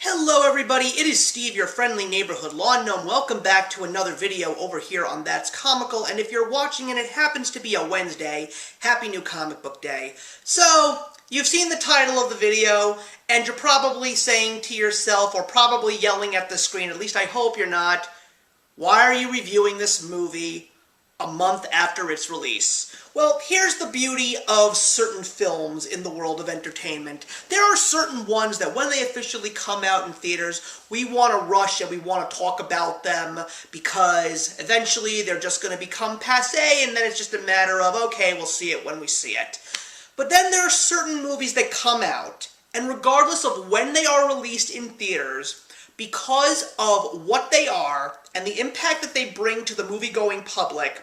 Hello everybody, it is Steve, your friendly neighborhood lawn gnome. Welcome back to another video over here on That's Comical, and if you're watching and it happens to be a Wednesday, happy new comic book day. So, you've seen the title of the video, and you're probably saying to yourself, or probably yelling at the screen, at least I hope you're not, why are you reviewing this movie a month after its release? Well, here's the beauty of certain films in the world of entertainment. There are certain ones that when they officially come out in theaters, we want to rush and we want to talk about them because eventually they're just going to become passé and then it's just a matter of, okay, we'll see it when we see it. But then there are certain movies that come out, and regardless of when they are released in theaters, because of what they are and the impact that they bring to the movie-going public,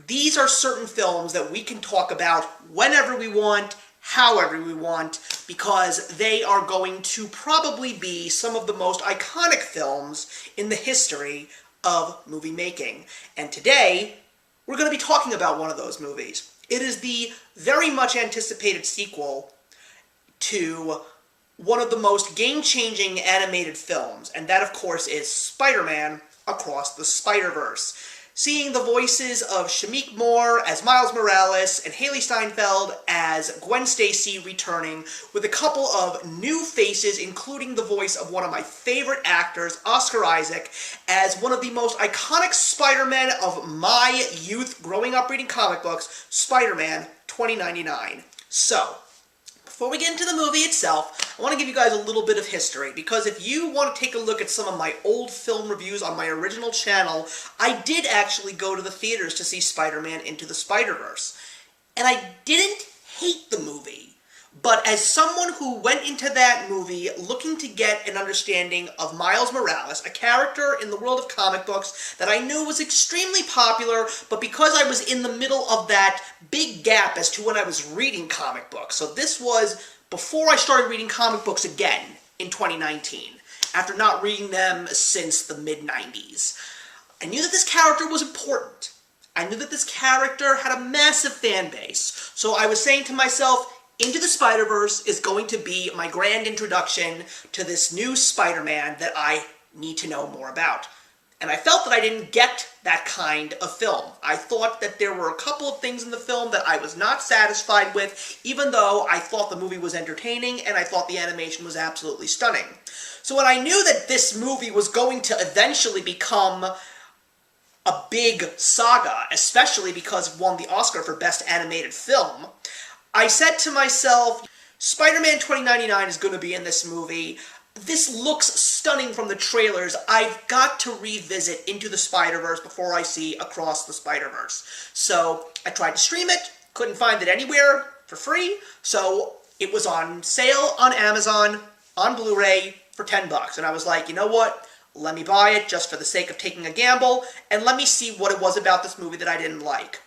these are certain films that we can talk about whenever we want, however we want, because they are going to probably be some of the most iconic films in the history of movie making. And today, we're going to be talking about one of those movies. It is the very much anticipated sequel to one of the most game-changing animated films, and that, of course, is Spider-Man Across the Spider-Verse. Seeing the voices of Shameik Moore as Miles Morales and Haley Steinfeld as Gwen Stacy returning, with a couple of new faces, including the voice of one of my favorite actors, Oscar Isaac, as one of the most iconic Spider-Men of my youth growing up reading comic books, Spider-Man 2099. So, before we get into the movie itself, I want to give you guys a little bit of history, because if you want to take a look at some of my old film reviews on my original channel, I did actually go to the theaters to see Spider-Man Into the Spider-Verse. And I didn't hate the movie, but as someone who went into that movie looking to get an understanding of Miles Morales, a character in the world of comic books that I knew was extremely popular, but because I was in the middle of that big gap as to when I was reading comic books, so this was before I started reading comic books again in 2019, after not reading them since the mid-90s. I knew that this character was important. I knew that this character had a massive fan base, so I was saying to myself, Into the Spider-Verse is going to be my grand introduction to this new Spider-Man that I need to know more about. And I felt that I didn't get that kind of film. I thought that there were a couple of things in the film that I was not satisfied with, even though I thought the movie was entertaining and I thought the animation was absolutely stunning. So when I knew that this movie was going to eventually become a big saga, especially because it won the Oscar for Best Animated Film, I said to myself, Spider-Man 2099 is going to be in this movie. This looks stunning from the trailers. I've got to revisit Into the Spider-Verse before I see Across the Spider-Verse. So I tried to stream it, couldn't find it anywhere for free, so it was on sale on Amazon, on Blu-ray, for $10. And I was like, you know what? Let me buy it just for the sake of taking a gamble, and let me see what it was about this movie that I didn't like.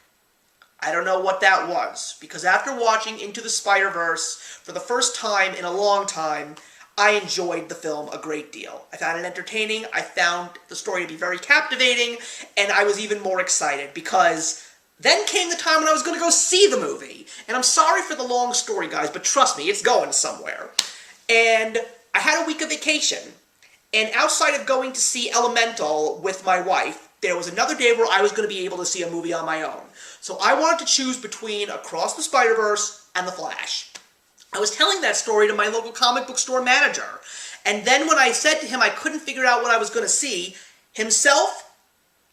I don't know what that was, because after watching Into the Spider-Verse for the first time in a long time, I enjoyed the film a great deal. I found it entertaining, I found the story to be very captivating, and I was even more excited, because then came the time when I was going to go see the movie. And I'm sorry for the long story, guys, but trust me, it's going somewhere. And I had a week of vacation, and outside of going to see Elemental with my wife, there was another day where I was going to be able to see a movie on my own. So I wanted to choose between Across the Spider-Verse and The Flash. I was telling that story to my local comic book store manager, and then when I said to him I couldn't figure out what I was going to see, himself,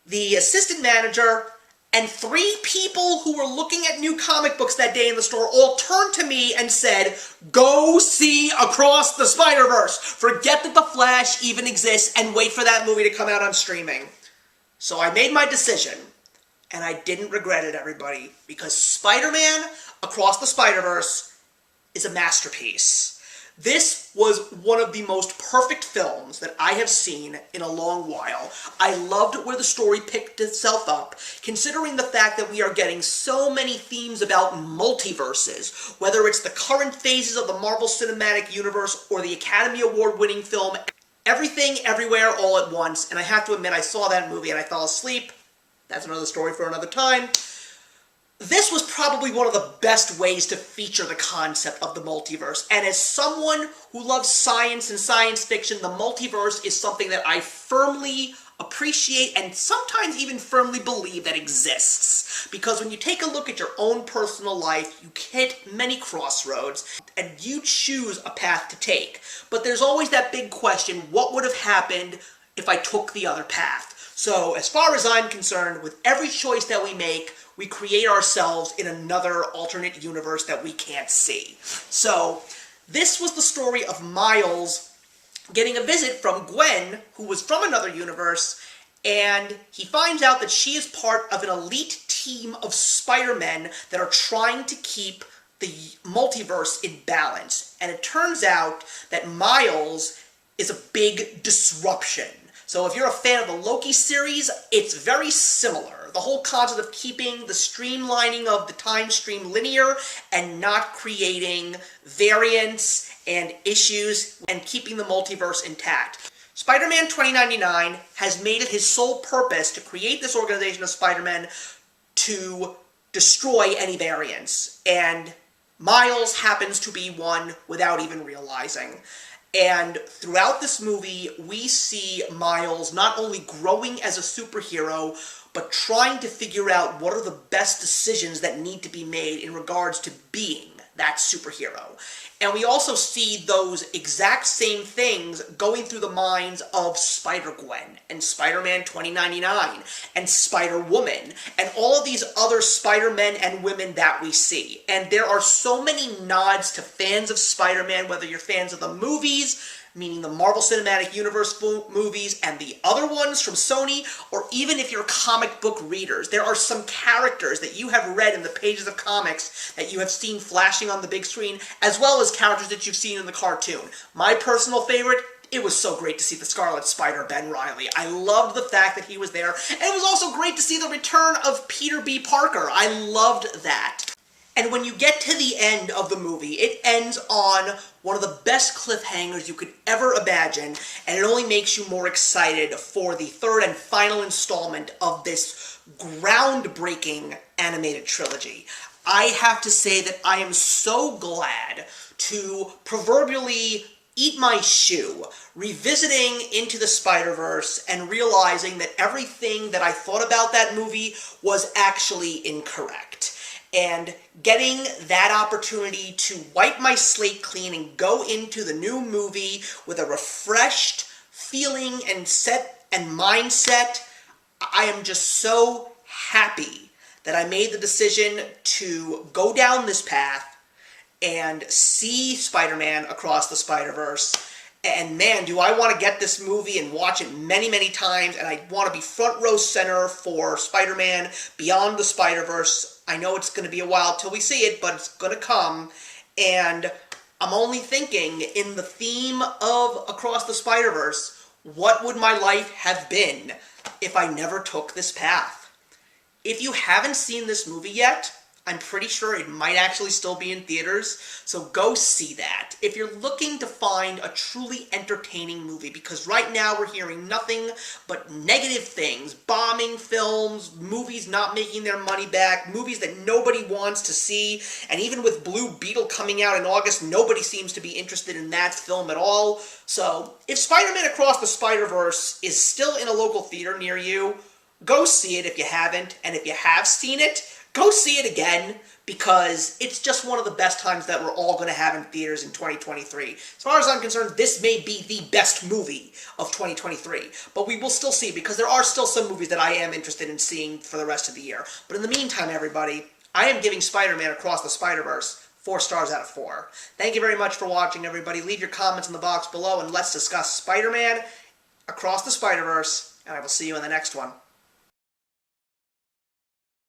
the assistant manager, and 3 people who were looking at new comic books that day in the store all turned to me and said, go see Across the Spider-Verse. Forget that The Flash even exists and wait for that movie to come out on streaming. So I made my decision, and I didn't regret it, everybody, because Spider-Man Across the Spider-Verse is a masterpiece. This was one of the most perfect films that I have seen in a long while. I loved where the story picked itself up, considering the fact that we are getting so many themes about multiverses, whether it's the current phases of the Marvel Cinematic Universe or the Academy Award-winning film Everything, Everywhere, All at Once. And I have to admit, I saw that movie and I fell asleep. That's another story for another time. This was probably one of the best ways to feature the concept of the multiverse, and as someone who loves science and science fiction, the multiverse is something that I firmly appreciate and sometimes even firmly believe that exists. Because when you take a look at your own personal life, you hit many crossroads, and you choose a path to take. But there's always that big question, what would have happened if I took the other path? So, as far as I'm concerned, with every choice that we make, we create ourselves in another alternate universe that we can't see. So, this was the story of Miles getting a visit from Gwen, who was from another universe, and he finds out that she is part of an elite team of Spider-Men that are trying to keep the multiverse in balance. And it turns out that Miles is a big disruption. So if you're a fan of the Loki series, it's very similar. The whole concept of keeping the streamlining of the time stream linear and not creating variants and issues and keeping the multiverse intact. Spider-Man 2099 has made it his sole purpose to create this organization of Spider-Men to destroy any variants. And Miles happens to be one without even realizing. And throughout this movie, we see Miles not only growing as a superhero, but trying to figure out what are the best decisions that need to be made in regards to being that superhero. And we also see those exact same things going through the minds of Spider-Gwen and Spider-Man 2099 and Spider-Woman and all of these other Spider-Men and women that we see. And there are so many nods to fans of Spider-Man, whether you're fans of the movies, meaning the Marvel Cinematic Universe movies and the other ones from Sony, or even if you're comic book readers. There are some characters that you have read in the pages of comics that you have seen flashing on the big screen, as well as characters that you've seen in the cartoon. My personal favorite, it was so great to see the Scarlet Spider, Ben Reilly. I loved the fact that he was there, and it was also great to see the return of Peter B. Parker. I loved that. And when you get to the end of the movie, it ends on one of the best cliffhangers you could ever imagine, and it only makes you more excited for the third and final installment of this groundbreaking animated trilogy. I have to say that I am so glad to proverbially eat my shoe, revisiting Into the Spider-Verse and realizing that everything that I thought about that movie was actually incorrect. And getting that opportunity to wipe my slate clean and go into the new movie with a refreshed feeling and mindset, I am just so happy that I made the decision to go down this path and see Spider-Man Across the Spider-Verse. And man, do I want to get this movie and watch it many, many times, and I want to be front row center for Spider-Man Beyond the Spider-Verse. I know it's going to be a while till we see it, but it's going to come, and I'm only thinking, in the theme of Across the Spider-Verse, what would my life have been if I never took this path? If you haven't seen this movie yet, I'm pretty sure it might actually still be in theaters, so go see that. If you're looking to find a truly entertaining movie, because right now we're hearing nothing but negative things, bombing films, movies not making their money back, movies that nobody wants to see, and even with Blue Beetle coming out in August, nobody seems to be interested in that film at all. So, if Spider-Man Across the Spider-Verse is still in a local theater near you, go see it if you haven't, and if you have seen it, go see it again, because it's just one of the best times that we're all going to have in theaters in 2023. As far as I'm concerned, this may be the best movie of 2023, but we will still see, because there are still some movies that I am interested in seeing for the rest of the year. But in the meantime, everybody, I am giving Spider-Man Across the Spider-Verse 4 stars out of 4. Thank you very much for watching, everybody. Leave your comments in the box below, and let's discuss Spider-Man Across the Spider-Verse, and I will see you in the next one.